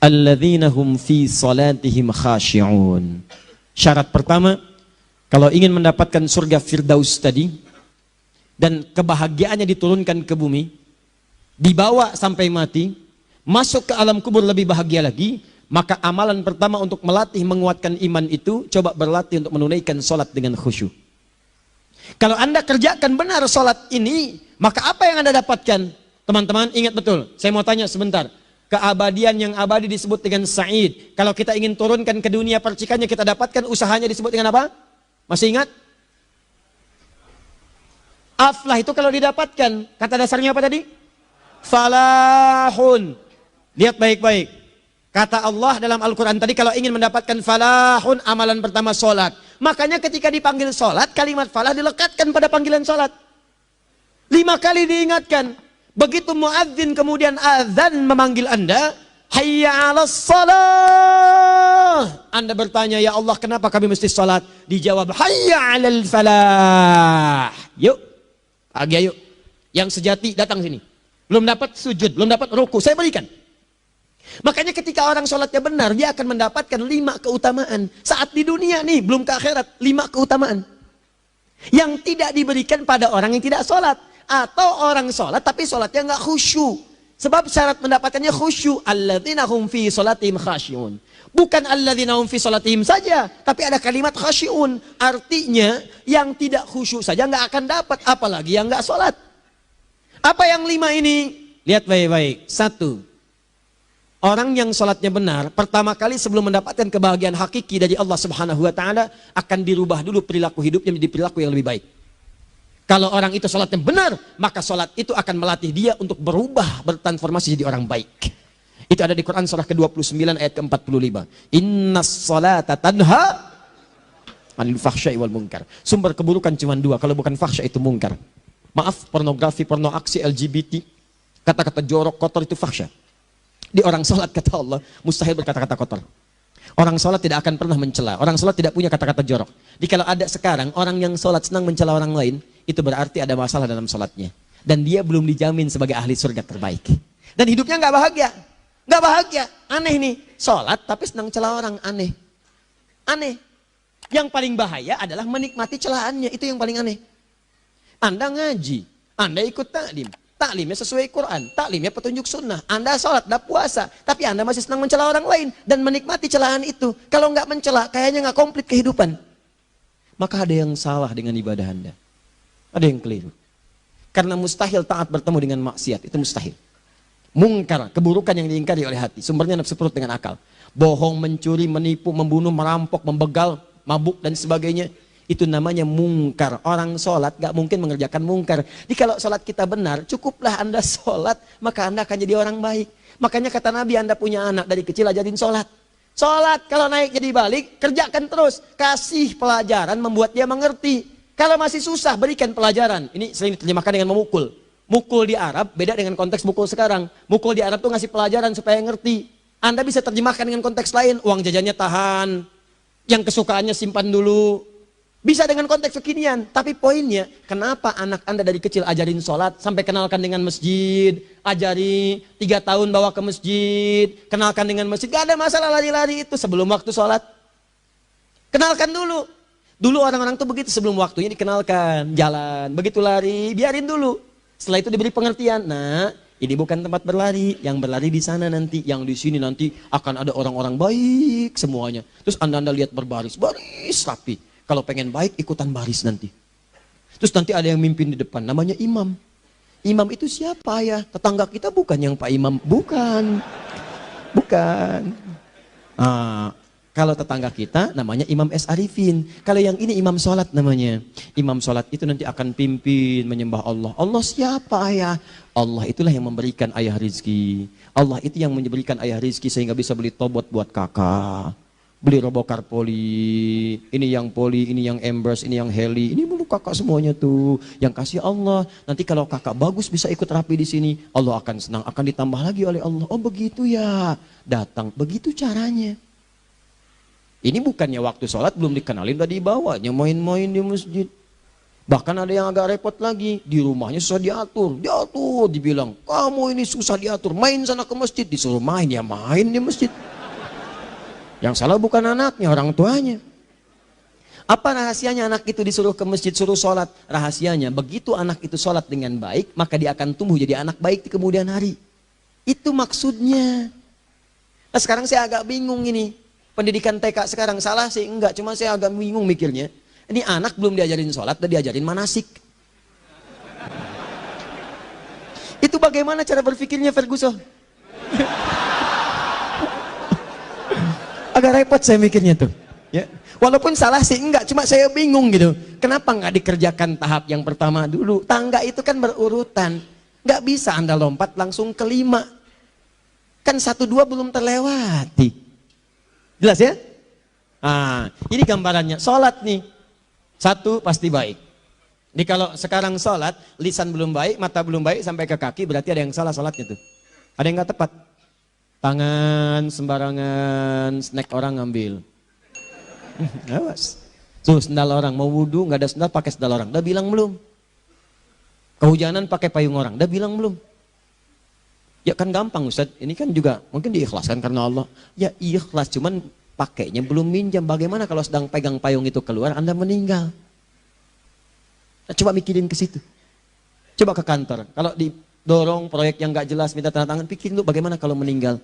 alladzina hum fi salatihim khashi'un. Syarat pertama, kalau ingin mendapatkan surga Firdaus tadi dan kebahagiaannya diturunkan ke bumi, dibawa sampai mati, masuk ke alam kubur lebih bahagia lagi, maka amalan pertama untuk melatih menguatkan iman itu, coba berlatih untuk menunaikan sholat dengan khusyuk. Kalau Anda kerjakan benar sholat ini, maka apa yang Anda dapatkan? Teman-teman ingat betul, saya mau tanya sebentar. Keabadian yang abadi disebut dengan sa'id. Kalau kita ingin turunkan ke dunia percikannya kita dapatkan, usahanya disebut dengan apa? Masih ingat? Aflah itu kalau didapatkan, kata dasarnya apa tadi? Falahun. Lihat baik-baik. Kata Allah dalam Al-Quran tadi, kalau ingin mendapatkan falahun, amalan pertama sholat. Makanya ketika dipanggil sholat, kalimat falah dilekatkan pada panggilan sholat. 5 kali diingatkan. Begitu muadzin kemudian azan memanggil Anda, hayya 'alas shalah. Anda bertanya, ya Allah kenapa kami mesti sholat? Dijawab, hayya 'alal falah. Yuk, pagi yuk. Yang sejati datang sini. Belum dapat sujud, belum dapat ruku, saya berikan. Makanya ketika orang sholatnya benar, dia akan mendapatkan 5 keutamaan. Saat di dunia nih, belum ke akhirat, 5 keutamaan. Yang tidak diberikan pada orang yang tidak sholat. Atau orang sholat tapi sholatnya nggak khusyuk. Sebab syarat mendapatkannya khusyuk. Alladzina hum fi sholatihim khasyi'un. Bukan alladzina hum fi sholatihim saja, tapi ada kalimat khasyi'un. Artinya yang tidak khusyuk saja nggak akan dapat, apalagi yang nggak sholat. Apa yang 5 ini? Lihat baik-baik. 1. Orang yang sholatnya benar, pertama kali sebelum mendapatkan kebahagiaan hakiki dari Allah Subhanahu wa Ta'ala, akan dirubah dulu perilaku hidupnya menjadi perilaku yang lebih baik. Kalau orang itu sholatnya benar, maka sholat itu akan melatih dia untuk berubah, bertransformasi jadi orang baik. Itu ada di Quran surah ke-29 ayat ke-45. Innas sholata tanha anil fahsya'i wal munkar. Sumber keburukan cuma 2, kalau bukan fahsya itu munkar. Maaf, pornografi, porno aksi, LGBT, kata-kata jorok, kotor itu fahsya. Di orang sholat kata Allah, mustahil berkata-kata kotor. Orang sholat tidak akan pernah mencela. Orang sholat tidak punya kata-kata jorok. Jadi kalau ada sekarang orang yang sholat senang mencela orang lain, itu berarti ada masalah dalam sholatnya. Dan dia belum dijamin sebagai ahli surga terbaik. Dan hidupnya nggak bahagia. Nggak bahagia. Aneh nih. Sholat tapi senang celah orang. Aneh. Aneh. Yang paling bahaya adalah menikmati celahannya. Itu yang paling aneh. Anda ngaji. Anda ikut taklim. Taklimnya sesuai Quran. Taklimnya petunjuk sunnah. Anda sholat, Anda puasa. Tapi Anda masih senang mencela orang lain. Dan menikmati celahan itu. Kalau nggak mencela, kayaknya nggak komplit kehidupan. Maka ada yang salah dengan ibadah Anda. Ada yang keliru. Karena mustahil taat bertemu dengan maksiat. Itu mustahil. Mungkar, keburukan yang diingkari oleh hati. Sumbernya nafsu perut dengan akal. Bohong, mencuri, menipu, membunuh, merampok, membegal, mabuk, dan sebagainya. Itu namanya mungkar. Orang sholat gak mungkin mengerjakan mungkar. Jadi kalau sholat kita benar, cukuplah Anda sholat, maka Anda akan jadi orang baik. Makanya kata Nabi, Anda punya anak dari kecil ajarin sholat. Sholat, kalau naik jadi balik, kerjakan terus. Kasih pelajaran membuat dia mengerti. Kalau masih susah, berikan pelajaran. Ini sering diterjemahkan dengan memukul. Mukul di Arab beda dengan konteks mukul sekarang. Mukul di Arab tuh ngasih pelajaran supaya ngerti. Anda bisa terjemahkan dengan konteks lain. Uang jajannya tahan. Yang kesukaannya simpan dulu. Bisa dengan konteks kekinian. Tapi poinnya, kenapa anak Anda dari kecil ajarin sholat, sampai kenalkan dengan masjid. Ajari 3 tahun bawa ke masjid. Kenalkan dengan masjid. Gak ada masalah lari-lari itu sebelum waktu sholat. Kenalkan dulu. Dulu orang-orang tuh begitu, sebelum waktunya dikenalkan, jalan, begitu lari, biarin dulu. Setelah itu diberi pengertian, nah ini bukan tempat berlari, yang berlari di sana nanti, yang di sini nanti akan ada orang-orang baik semuanya. Terus anda lihat berbaris, baris rapi. Kalau pengen baik ikutan baris nanti. Terus nanti ada yang mimpin di depan, namanya imam. Imam itu siapa ya? Tetangga kita bukan yang Pak Imam, bukan. Kalau tetangga kita namanya Imam S. Arifin. Kalau yang ini imam sholat namanya. Imam sholat itu nanti akan pimpin menyembah Allah. Allah siapa ya? Allah itulah yang memberikan ayah rizki. Allah itu yang memberikan ayah rizki sehingga bisa beli tobot buat kakak. Beli robokar poli. Ini yang poli, ini yang embers, ini yang heli. Ini mulu kakak semuanya tuh. Yang kasih Allah. Nanti kalau kakak bagus bisa ikut rapi di sini. Allah akan senang, akan ditambah lagi oleh Allah. Oh begitu ya. Datang. Begitu caranya. Ini bukannya waktu sholat belum dikenalin tadi bawanya main-main di masjid. Bahkan ada yang agak repot lagi, di rumahnya susah diatur, dibilang, kamu ini susah diatur, main sana ke masjid, disuruh main, ya main di masjid. Yang salah bukan anaknya, orang tuanya. Apa rahasianya anak itu disuruh ke masjid, suruh sholat? Rahasianya, begitu anak itu sholat dengan baik, maka dia akan tumbuh jadi anak baik di kemudian hari. Itu maksudnya. Nah, sekarang saya agak bingung ini. Pendidikan TK sekarang salah sih? Enggak, cuma saya agak bingung mikirnya. Ini anak belum diajarin sholat, udah diajarin manasik. Itu bagaimana cara berpikirnya Ferguson? Agak repot saya mikirnya tuh. Ya. Walaupun salah sih enggak, cuma saya bingung gitu. Kenapa nggak dikerjakan tahap yang pertama dulu? Tangga itu kan berurutan. Nggak bisa Anda lompat langsung ke 5. Kan 1, 2 belum terlewati. Jelas ya? Nah, ini gambarannya. Sholat nih. 1 pasti baik. Jadi kalau sekarang sholat, lisan belum baik, mata belum baik, sampai ke kaki, berarti ada yang salah sholatnya tuh. Ada yang nggak tepat. Tangan sembarangan, snack orang ngambil. Awas. Tuh sendal orang, mau wudhu nggak ada sendal, pakai sendal orang. Udah bilang belum? Kehujanan pakai payung orang. Udah bilang belum? Ya kan gampang Ustaz. Ini kan juga mungkin diikhlaskan karena Allah. Ya ikhlas, cuman pakainya belum minjam. Bagaimana kalau sedang pegang payung itu keluar, Anda meninggal? Nah, coba mikirin ke situ. Coba ke kantor. Kalau didorong proyek yang nggak jelas, minta tanda tangan, pikirin dulu bagaimana kalau meninggal.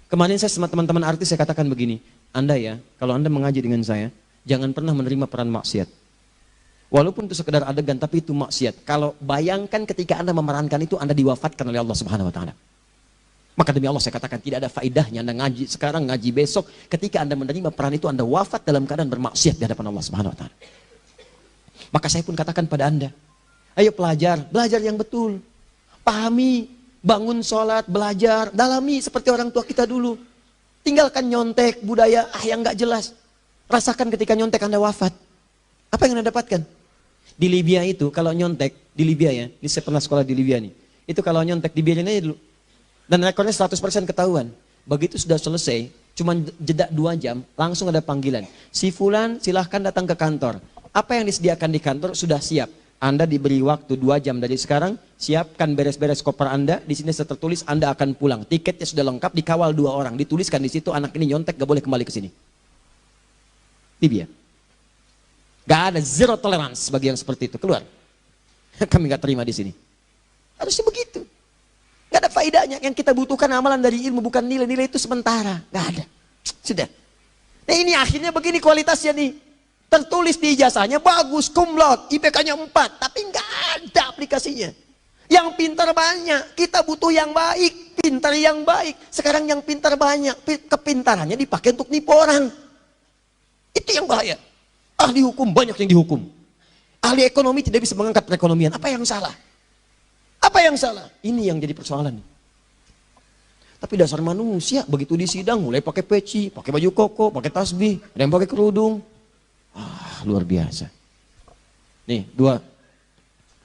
Kemarin saya sama teman-teman artis saya katakan begini. Anda ya, kalau Anda mengaji dengan saya, jangan pernah menerima peran maksiat. Walaupun itu sekedar adegan, tapi itu maksiat. Kalau bayangkan ketika Anda memerankan itu, Anda diwafatkan oleh Allah Subhanahu Wa Taala. Maka demi Allah saya katakan tidak ada faedahnya Anda ngaji sekarang, ngaji besok. Ketika Anda menerima peran itu, Anda wafat dalam keadaan bermaksiat di hadapan Allah Subhanahu Wa Taala. Maka saya pun katakan pada Anda, ayo belajar yang betul. Pahami, bangun sholat, belajar, dalami seperti orang tua kita dulu. Tinggalkan nyontek, budaya yang nggak jelas. Rasakan ketika nyontek Anda wafat. Apa yang Anda dapatkan? Di Libya itu, kalau nyontek, di Libya ya, ini saya pernah sekolah di Libya nih. Itu kalau nyontek, dibiarin aja dulu. Dan rekornya 100% ketahuan. Begitu sudah selesai, cuma jeda 2 jam, langsung ada panggilan. Si Fulan silahkan datang ke kantor. Apa yang disediakan di kantor sudah siap. Anda diberi waktu 2 jam dari sekarang, siapkan beres-beres koper Anda, di sini sudah tertulis Anda akan pulang. Tiketnya sudah lengkap, dikawal 2 orang, dituliskan di situ anak ini nyontek gak boleh kembali ke sini. Libya. Gak ada zero tolerance bagi yang seperti itu, keluar. Kami gak terima di sini. Harusnya begitu. Gak ada faedahnya, yang kita butuhkan amalan dari ilmu bukan nilai-nilai itu sementara, gak ada. Sudah. Nah ini akhirnya begini kualitasnya nih. Tertulis di ijazahnya bagus, cum laude, IPK-nya 4, tapi nggak ada aplikasinya. Yang pintar banyak, kita butuh yang baik, pintar yang baik. Sekarang yang pintar banyak, kepintarannya dipakai untuk nipu orang. Itu yang bahaya. Ahli hukum banyak yang dihukum. Ahli ekonomi tidak bisa mengangkat perekonomian. Apa yang salah? Apa yang salah? Ini yang jadi persoalan. Tapi dasar manusia, begitu di sidang mulai pakai peci, pakai baju koko, pakai tasbih, ada yang pakai kerudung. Luar biasa. Nih, 2.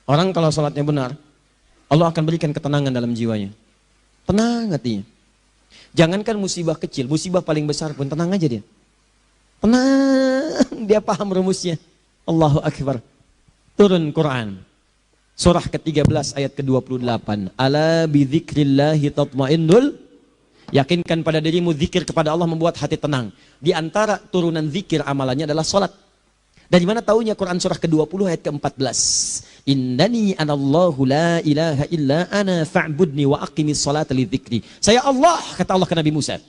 Orang kalau sholatnya benar, Allah akan berikan ketenangan dalam jiwanya. Tenang hatinya. Jangankan musibah kecil, musibah paling besar pun tenang aja dia. Tenang, dia paham rumusnya. Allahu Akbar. Turun Quran. Surah ke-13 ayat ke-28. Ala bidzikrillahi tatmainnul. Yakinkan pada dirimu zikir kepada Allah membuat hati tenang. Di antara turunan zikir amalannya adalah sholat. Dari mana taunya Quran surah ke-20 ayat ke-14. Innani anallahu la ilaha illa ana fa'budni wa aqimis salata li dzikri. Saya Allah, kata Allah ke Nabi Musa.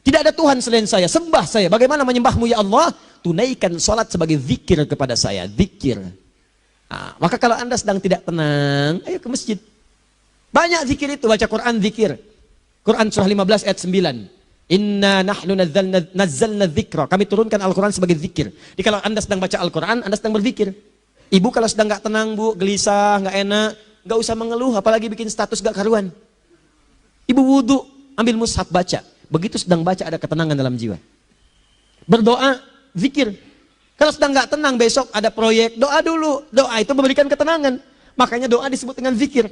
Tidak ada Tuhan selain saya, sembah saya. Bagaimana menyembahmu ya Allah? Tunaikan sholat sebagai zikir kepada saya. Zikir. Nah, maka kalau Anda sedang tidak tenang, ayo ke masjid. Banyak zikir itu, baca Quran zikir. Quran surah 15 ayat 9. Inna nahnu nazzalna dzikra. Kami turunkan Al-Quran sebagai zikir. Jadi kalau Anda sedang baca Al-Quran, Anda sedang berzikir. Ibu kalau sedang nggak tenang, Bu, gelisah, nggak enak, nggak usah mengeluh, apalagi bikin status gak karuan. Ibu wudhu, ambil mushaf baca. Begitu sedang baca ada ketenangan dalam jiwa. Berdoa, zikir. Kalau sedang nggak tenang besok ada proyek, doa dulu. Doa itu memberikan ketenangan. Makanya doa disebut dengan zikir.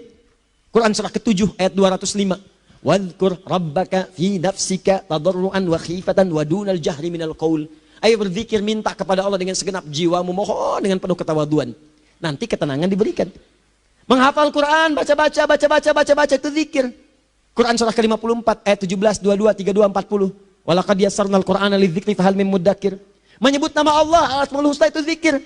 Quran surah ke-7 ayat 205. Wadhkur rabbaka fi nafsika tadarruan wa khifatan wa dunal jahri minal qaul. Ayo berzikir, minta kepada Allah dengan segenap jiwamu, mohon dengan penuh ketawaduan. nanti ketenangan diberikan. Menghafal Quran, baca itu zikir. Quran surah ke-54 ayat 17, 22, 32, 40. Walaqad yassarnal Qur'ana lidzikri fahal mim mudzakir. Menyebut nama Allah, Asmaul Husna itu zikir.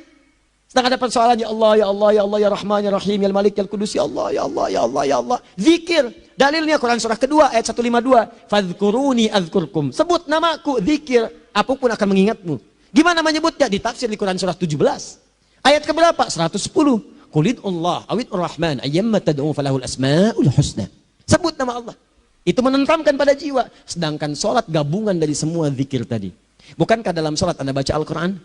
Sedang ada persoalan, ya Allah, ya Allah, ya Allah, ya Rahman, ya Rahim, ya Malik, ya Qudus, ya Allah, ya Allah, ya Allah, ya Allah. Zikir. Dalilnya Quran surah kedua ayat 152. Fadhkuruni azkurkum. Sebut namaku, zikir. Apapun akan mengingatmu. Gimana menyebutnya? Ditafsir di Quran surah 17. Ayat keberapa? 110. Qulid Allah awid Rahman ayyamma tad'u falahul asmaul husna. Sebut nama Allah. Itu menenteramkan pada jiwa. Sedangkan sholat gabungan dari semua zikir tadi. Bukankah dalam sholat Anda baca Al-Quran?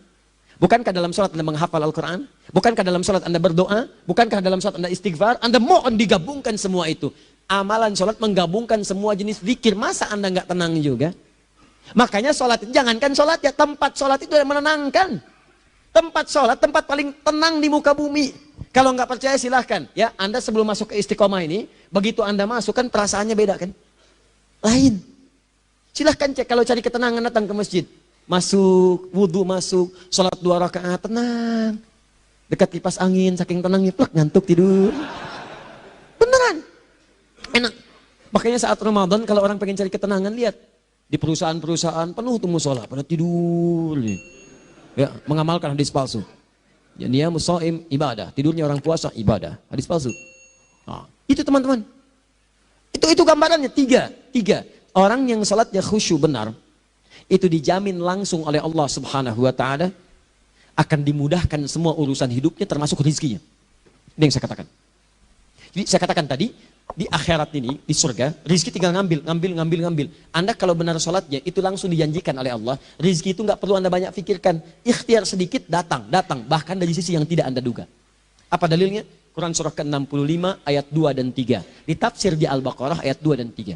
Bukankah dalam sholat Anda menghafal Al-Quran? Bukankah dalam sholat Anda berdoa? Bukankah dalam sholat Anda istighfar? Anda mohon digabungkan semua itu. Amalan sholat menggabungkan semua jenis zikir. Masa Anda nggak tenang juga? Makanya sholat itu, jangankan sholat ya, tempat sholat itu yang menenangkan. Tempat sholat, tempat paling tenang di muka bumi. Kalau nggak percaya silahkan. Ya, Anda sebelum masuk ke istiqomah ini, begitu Anda masuk kan perasaannya beda kan? Lain. Silahkan cek kalau cari ketenangan datang ke masjid. Masuk, wudhu masuk, sholat 2 rakaat, tenang. Dekat kipas angin, saking tenangnya, plak, ngantuk tidur. Beneran. Enak. Makanya saat Ramadan kalau orang pengen cari ketenangan, lihat. Di perusahaan-perusahaan penuh tuh musola, pada tidur. Ya, mengamalkan hadis palsu. Ya, dia musaim ibadah, tidurnya orang puasa ibadah, hadis palsu. Nah, itu teman-teman. Itu gambarannya tiga. Orang yang salatnya khusyuk benar, itu dijamin langsung oleh Allah Subhanahu wa taala akan dimudahkan semua urusan hidupnya termasuk rezekinya. Ini yang saya katakan. Jadi saya katakan tadi, di akhirat ini, di surga, rezeki tinggal ngambil. Anda kalau benar sholatnya, itu langsung dijanjikan oleh Allah. Rezeki itu nggak perlu Anda banyak pikirkan. Ikhtiar sedikit, datang. Bahkan dari sisi yang tidak Anda duga. Apa dalilnya? Quran surah ke-65 ayat 2 dan 3. Ditafsir di Al-Baqarah ayat 2 dan 3.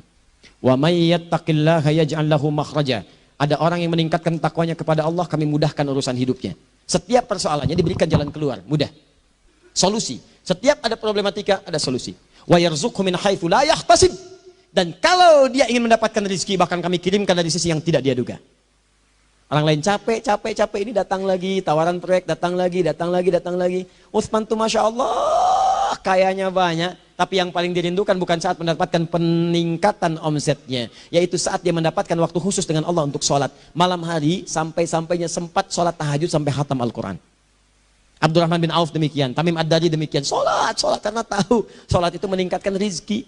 Wa may yattaqillaha yaj'al lahu makhraja. Ada orang yang meningkatkan takwanya kepada Allah, kami mudahkan urusan hidupnya. Setiap persoalannya diberikan jalan keluar, mudah. Solusi. Setiap ada problematika, ada solusi. Wa yarzuqhu min haitsu la yahtasib. Dan kalau dia ingin mendapatkan rezeki, bahkan kami kirimkan dari sisi yang tidak dia duga. Orang lain capek ini datang lagi, tawaran proyek datang lagi. Utsman tuh Masya Allah, kayanya banyak. Tapi yang paling dirindukan bukan saat mendapatkan peningkatan omsetnya, yaitu saat dia mendapatkan waktu khusus dengan Allah untuk sholat. Malam hari sampai-sampainya sempat sholat tahajud sampai khatam Al-Quran. Abdurrahman bin Auf demikian, Tamim Ad-Dari demikian. Sholat karena tahu sholat itu meningkatkan rizki.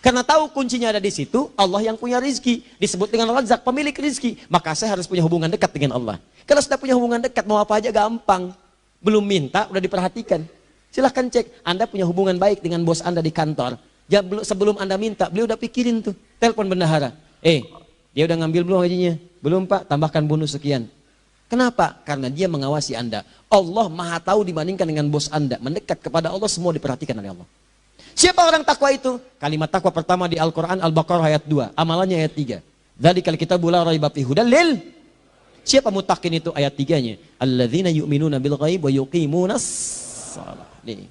Karena tahu kuncinya ada di situ, Allah yang punya rizki. Disebut dengan Razak, pemilik rizki. Maka saya harus punya hubungan dekat dengan Allah. Kalau sudah punya hubungan dekat, mau apa aja gampang. Belum minta, udah diperhatikan. Silahkan cek, Anda punya hubungan baik dengan bos Anda di kantor. Ya, sebelum Anda minta, beliau udah pikirin tuh. Telepon bendahara. Dia udah ngambil belum gajinya? Belum Pak, tambahkan bonus sekian. Kenapa? Karena dia mengawasi Anda. Allah maha tahu dibandingkan dengan bos Anda. Mendekat kepada Allah, semua diperhatikan oleh Allah. Siapa orang takwa itu? Kalimat takwa pertama di Al-Quran, Al-Baqarah ayat 2. Amalannya ayat 3. Dzalikal kitabu la raiba fihi hudal lil. Siapa mutakin itu? Ayat 3-nya. Alladzina yu'minuna bil ghaib wa yuqimunas shalah. Nih.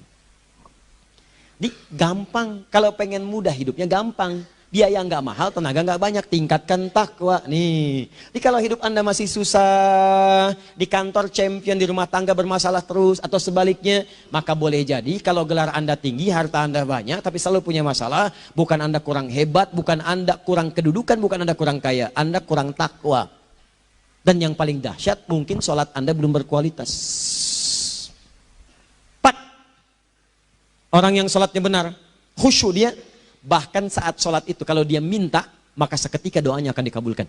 Gampang. Kalau pengen mudah hidupnya gampang. Biaya nggak mahal, tenaga nggak banyak, tingkatkan takwa. Nih, jadi kalau hidup Anda masih susah, di kantor champion, di rumah tangga bermasalah terus, atau sebaliknya, maka boleh jadi kalau gelar Anda tinggi, harta Anda banyak, tapi selalu punya masalah, bukan Anda kurang hebat, bukan Anda kurang kedudukan, bukan Anda kurang kaya, Anda kurang takwa. Dan yang paling dahsyat, mungkin sholat Anda belum berkualitas. 4. Orang yang sholatnya benar, khusyuk dia, bahkan saat sholat itu kalau dia minta, maka seketika doanya akan dikabulkan.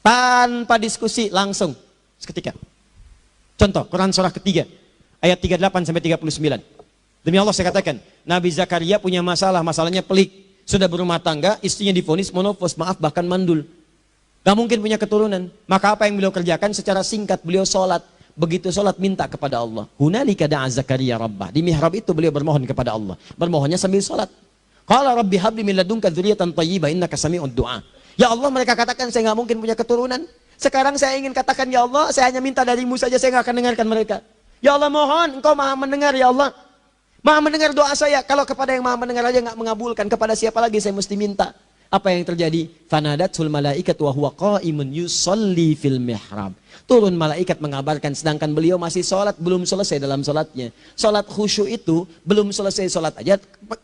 Tanpa diskusi, langsung seketika. Contoh, Quran surah ketiga, ayat 38 sampai 39. Demi Allah saya katakan, Nabi Zakaria punya masalahnya pelik. Sudah berumah tangga, istrinya divonis monofos, maaf bahkan mandul. Gak mungkin punya keturunan. Maka apa yang beliau kerjakan? Secara singkat beliau sholat. Begitu sholat minta kepada Allah. Hunalika da'a Zakaria rabbah. Di mihrab itu beliau bermohon kepada Allah. Bermohonnya sambil sholat. Qala rabbi habli min ladunka dzurriyyatan thayyibah innaka sami'ud du'a. Ya Allah, mereka katakan saya nggak mungkin punya keturunan. Sekarang saya ingin katakan ya Allah, saya hanya minta darimu saja, saya nggak akan dengarkan mereka. Ya Allah, mohon Engkau maha mendengar ya Allah. Maha mendengar doa saya. Kalau kepada yang maha mendengar aja nggak mengabulkan, kepada siapa lagi saya mesti minta? Apa yang terjadi? Fanadatul malaikat wa huwa qa'imun yusalli fil mihrab. Turun malaikat mengabarkan sedangkan beliau masih sholat, belum selesai dalam sholatnya. Sholat khusyuk itu belum selesai sholat aja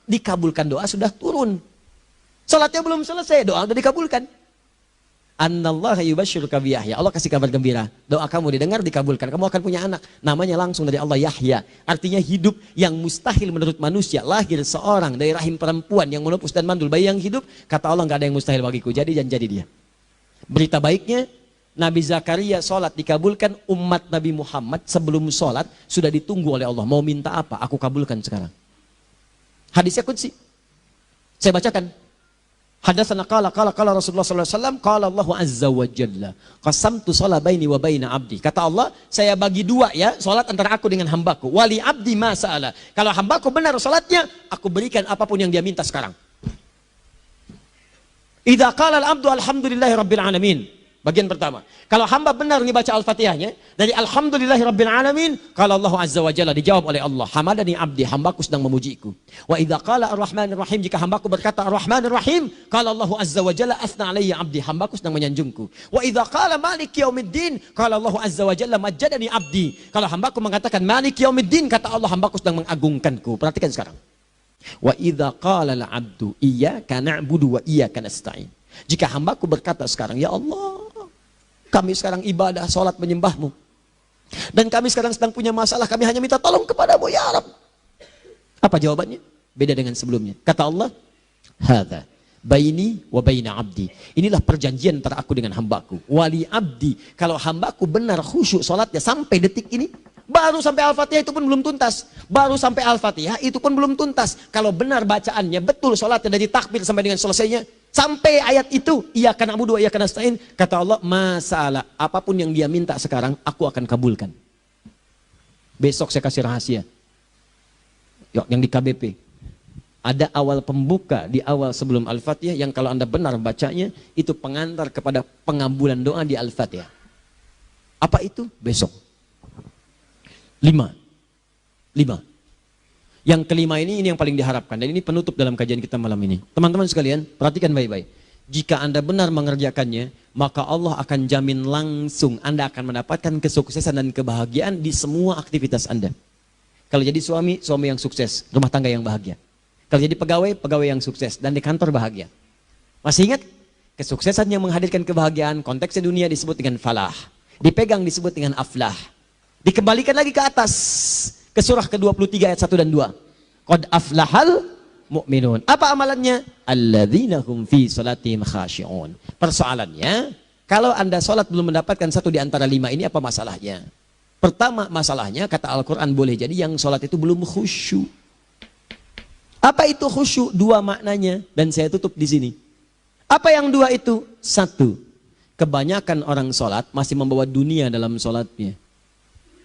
dikabulkan, doa sudah turun. Sholatnya belum selesai, doa sudah dikabulkan. Annallaha yubashshiruka bi Yahya. Allah kasih kabar gembira. Doa kamu didengar, dikabulkan. Kamu akan punya anak. Namanya langsung dari Allah Yahya. Artinya hidup yang mustahil menurut manusia. Lahir seorang dari rahim perempuan yang menopus dan mandul. Bayi yang hidup, kata Allah nggak ada yang mustahil bagiku. Jadi dan jadi dia. Berita baiknya, Nabi Zakaria sholat dikabulkan. Umat Nabi Muhammad sebelum sholat sudah ditunggu oleh Allah. Mau minta apa? Aku kabulkan sekarang. Hadisnya qudsi. Saya bacakan. Hadatsana qala Rasulullah sallallahu alaihi wasallam qala Allah azza wa jalla qasamtu shalah baini wa baina abdi. Kata Allah, saya bagi dua ya salat antara aku dengan hambaku. Wali abdi ma sa'ala. Kalau hambaku benar salatnya, aku berikan apapun yang dia minta sekarang. Idza qala al-abdu alhamdulillahi rabbil alamin. Bagian pertama, kalau hamba benar membaca Al-Fatihahnya dari alhamdulillahi rabbil alamin, kalau Allah azza wa jalla dijawab oleh Allah, hamadani abdi, hambaku sedang memujiku. Wa idza qala ar-rahmanir rahim, jika hambaku berkata ar-rahmanir rahim, kalau Allah azza wa jalla asna alayya abdi, hambaku sedang menyanjungku. Wa idza qala maliki yaumiddin, kalau Allah azza wa jalla majjadani abdi, kalau hambaku mengatakan maliki yaumiddin, kata Allah hambaku sedang mengagungkanku. Perhatikan sekarang. Wa idza qala al-abdu iyyaka na'budu wa iyyaka nasta'in. Jika hambaku berkata sekarang, ya Allah, kami sekarang ibadah, sholat menyembahmu. Dan kami sekarang sedang punya masalah, kami hanya minta tolong kepadamu, ya Rabb. Apa jawabannya? Beda dengan sebelumnya. Kata Allah, hadza baini wa baina abdi. Inilah perjanjian antara aku dengan hambaku. Wali abdi, kalau hambaku benar khusyuk sholatnya sampai detik ini, baru sampai Al-Fatihah itu pun belum tuntas. Baru sampai Al-Fatihah itu pun belum tuntas. Kalau benar bacaannya, betul sholatnya dari takbir sampai dengan selesainya, sampai ayat itu, iyyaka na'budu wa iyyaka nasta'in, kata Allah, masalah apapun yang dia minta sekarang, aku akan kabulkan. Besok saya kasih rahasia. Yuk, yang di KBP. Ada awal pembuka di awal sebelum Al-Fatihah yang kalau Anda benar bacanya, itu pengantar kepada pengabulan doa di Al-Fatihah. Apa itu? Besok. 5. Yang kelima ini yang paling diharapkan. Dan ini penutup dalam kajian kita malam ini. Teman-teman sekalian, perhatikan baik-baik. Jika Anda benar mengerjakannya, maka Allah akan jamin langsung Anda akan mendapatkan kesuksesan dan kebahagiaan di semua aktivitas Anda. Kalau jadi suami, suami yang sukses, rumah tangga yang bahagia. Kalau jadi pegawai, pegawai yang sukses, dan di kantor bahagia. Masih ingat? Kesuksesan yang menghadirkan kebahagiaan, konteksnya dunia disebut dengan falah. Dipegang disebut dengan aflah. Dikembalikan lagi ke atas. Ke surah ke-23 ayat 1 dan 2. Qad aflahal mu'minun. Apa amalannya? Alladzina hum fi salatihim khashi'un. Persoalannya, kalau Anda salat belum mendapatkan satu di antara 5 ini, apa masalahnya? Pertama masalahnya, kata Al-Quran, boleh jadi yang salat itu belum khusyuk. Apa itu khusyuk? 2 maknanya, dan saya tutup di sini. Apa yang 2 itu? 1, kebanyakan orang salat masih membawa dunia dalam salatnya.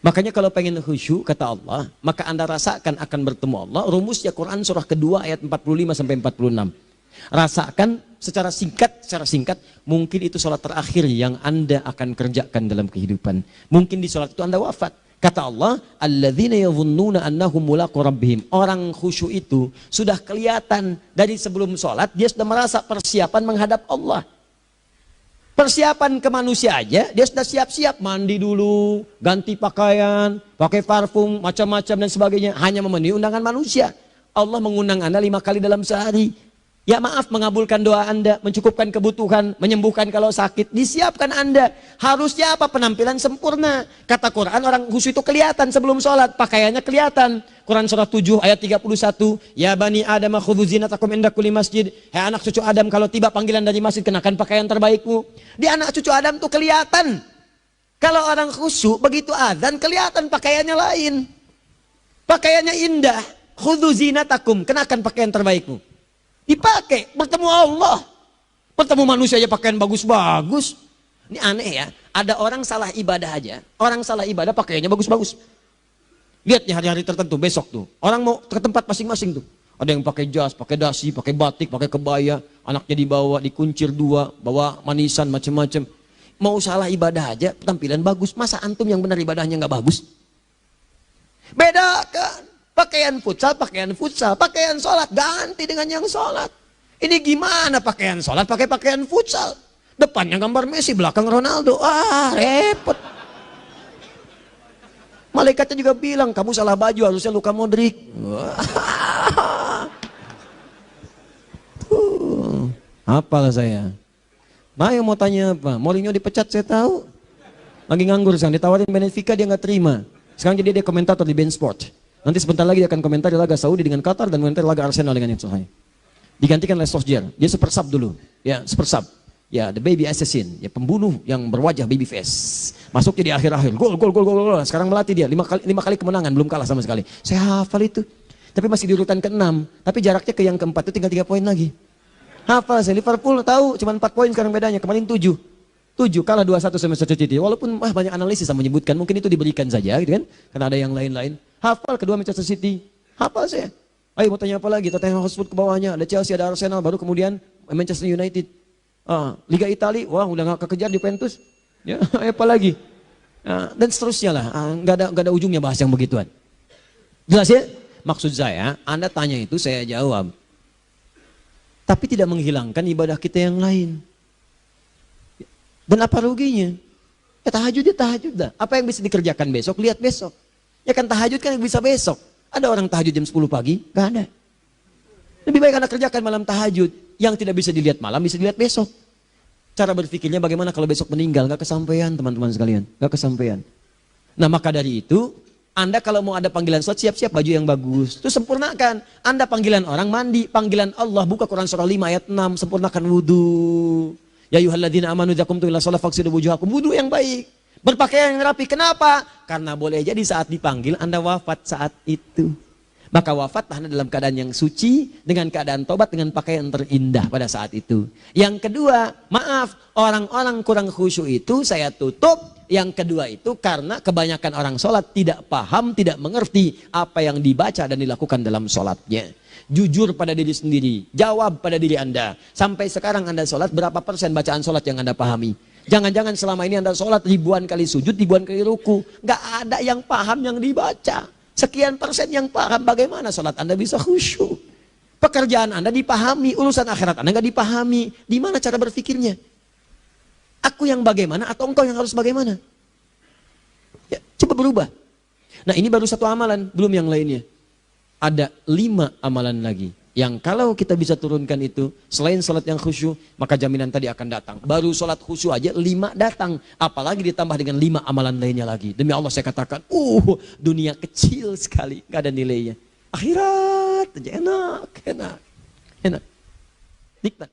Makanya kalau pengen khusyuk, kata Allah, maka Anda rasakan akan bertemu Allah. Rumusnya Quran surah kedua ayat 45 sampai 46. Rasakan secara singkat, mungkin itu sholat terakhir yang Anda akan kerjakan dalam kehidupan. Mungkin di sholat itu Anda wafat. Kata Allah, alladzina yadhunnuna annahum mulaqu rabbihim. Orang khusyuk itu sudah kelihatan dari sebelum sholat, dia sudah merasa persiapan menghadap Allah. Persiapan ke manusia aja, dia sudah siap-siap, mandi dulu, ganti pakaian, pakai parfum, macam-macam dan sebagainya. Hanya memenuhi undangan manusia. Allah mengundang Anda 5 kali dalam sehari. Ya maaf, mengabulkan doa Anda, mencukupkan kebutuhan, menyembuhkan kalau sakit. Disiapkan Anda. Harusnya apa? Penampilan sempurna. Kata Quran, orang khusyuk itu kelihatan sebelum sholat. Pakaiannya kelihatan. Quran surah 7 ayat 31. Ya bani Adam khudhu zinatakum inda kulli masjid. Hai anak cucu Adam, kalau tiba panggilan dari masjid, kenakan pakaian terbaikmu. Di anak cucu Adam tuh kelihatan. Kalau orang khusyuk, begitu azan kelihatan pakaiannya lain. Pakaiannya indah. Khudhu zinatakum, kenakan pakaian terbaikmu. Dipakai, bertemu Allah. Bertemu manusia aja pakaian bagus-bagus. Ini aneh ya, ada orang salah ibadah aja. Orang salah ibadah pakaiannya bagus-bagus. Lihat nih hari-hari tertentu, besok tuh. Orang mau ke tempat masing-masing tuh. Ada yang pakai jas, pakai dasi, pakai batik, pakai kebaya. Anaknya dibawa, dikuncir 2, bawa manisan, macam-macam. Mau salah ibadah aja, tampilan bagus. Masa antum yang benar ibadahnya nggak bagus? Bedakan. Pakaian futsal, pakaian sholat, ganti dengan yang sholat. Ini gimana pakaian sholat pakai pakaian futsal? Depannya gambar Messi, belakang Ronaldo. Ah, repot. Malaikatnya juga bilang, kamu salah baju, harusnya Luka Modric. Apalah saya. Mayo mau tanya apa? Mourinho dipecat saya tahu. Lagi nganggur sekarang, ditawarin Benfica dia nggak terima. Sekarang jadi dia komentator di BeIN Sport. Nanti sebentar lagi dia akan komentar di laga Saudi dengan Qatar dan komentar laga Arsenal dengan Ipswich. Digantikan oleh Solskjaer. Dia super sub dulu. Ya, super sub. Ya, the baby assassin, ya pembunuh yang berwajah baby face. Masuk di akhir-akhir, gol. Sekarang melatih dia, 5 kali kemenangan, belum kalah sama sekali. Saya hafal itu. Tapi masih di urutan ke-6, tapi jaraknya ke yang ke-4 itu tinggal 3 poin lagi. Hafal saya, Liverpool tahu, cuma 4 poin sekarang bedanya, kemarin 7 kalah 2-1 sama Manchester City. Walaupun banyak analisis yang menyebutkan, mungkin itu diberikan saja gitu kan, karena ada yang lain-lain. Hafal kedua Manchester City, hafal saya. Ayo mau tanya apa lagi, Tottenham Hotspur ke bawahnya, ada Chelsea, ada Arsenal, baru kemudian Manchester United. Liga Italia, wah udah gak kekejar Juventus, ya apa lagi, dan seterusnya lah, nggak ada ujungnya bahas yang begituan. Jelas ya? Maksud saya, Anda tanya itu saya jawab, tapi tidak menghilangkan ibadah kita yang lain. Dan apa ruginya? Ya tahajud dah. Apa yang bisa dikerjakan besok, lihat besok. Ya kan tahajud kan yang bisa besok. Ada orang tahajud jam 10 pagi? Gak ada. Lebih baik Anda kerjakan malam tahajud. Yang tidak bisa dilihat malam, bisa dilihat besok. Cara berpikirnya bagaimana kalau besok meninggal? Gak kesampaian teman-teman sekalian. Gak kesampaian. Nah maka dari itu, Anda kalau mau ada panggilan sholat, siap-siap baju yang bagus. Itu sempurnakan. Anda panggilan orang mandi, panggilan Allah. Buka Quran surah 5 ayat 6, sempurnakan wudhu. Ya ayyuhalladzina amanu idza qumtum ila shalah faghsilu wujuhakum. Wudhu yang baik. Berpakaian yang rapi. Kenapa? Karena boleh jadi saat dipanggil Anda wafat saat itu. Maka wafatlah Anda dalam keadaan yang suci, dengan keadaan tobat, dengan pakaian terindah pada saat itu. Yang kedua, maaf, orang-orang kurang khusyuk itu saya tutup. Yang kedua itu karena kebanyakan orang sholat tidak paham, tidak mengerti apa yang dibaca dan dilakukan dalam sholatnya. Jujur pada diri sendiri, jawab pada diri Anda. Sampai sekarang Anda sholat, berapa persen bacaan sholat yang Anda pahami? Jangan-jangan selama ini Anda sholat ribuan kali sujud, ribuan kali ruku. Nggak ada yang paham yang dibaca. Sekian persen yang paham, bagaimana sholat Anda bisa khusyuk. Pekerjaan Anda dipahami, urusan akhirat Anda nggak dipahami. Di mana cara berpikirnya? Aku yang bagaimana atau engkau yang harus bagaimana? Ya, coba berubah. Nah ini baru satu amalan, belum yang lainnya. Ada 5 amalan lagi. Yang kalau kita bisa turunkan itu, selain sholat yang khusyuk, maka jaminan tadi akan datang. Baru sholat khusyuk aja 5 datang. Apalagi ditambah dengan 5 amalan lainnya lagi. Demi Allah saya katakan, dunia kecil sekali, gak ada nilainya. Akhirat aja enak. Nikmat.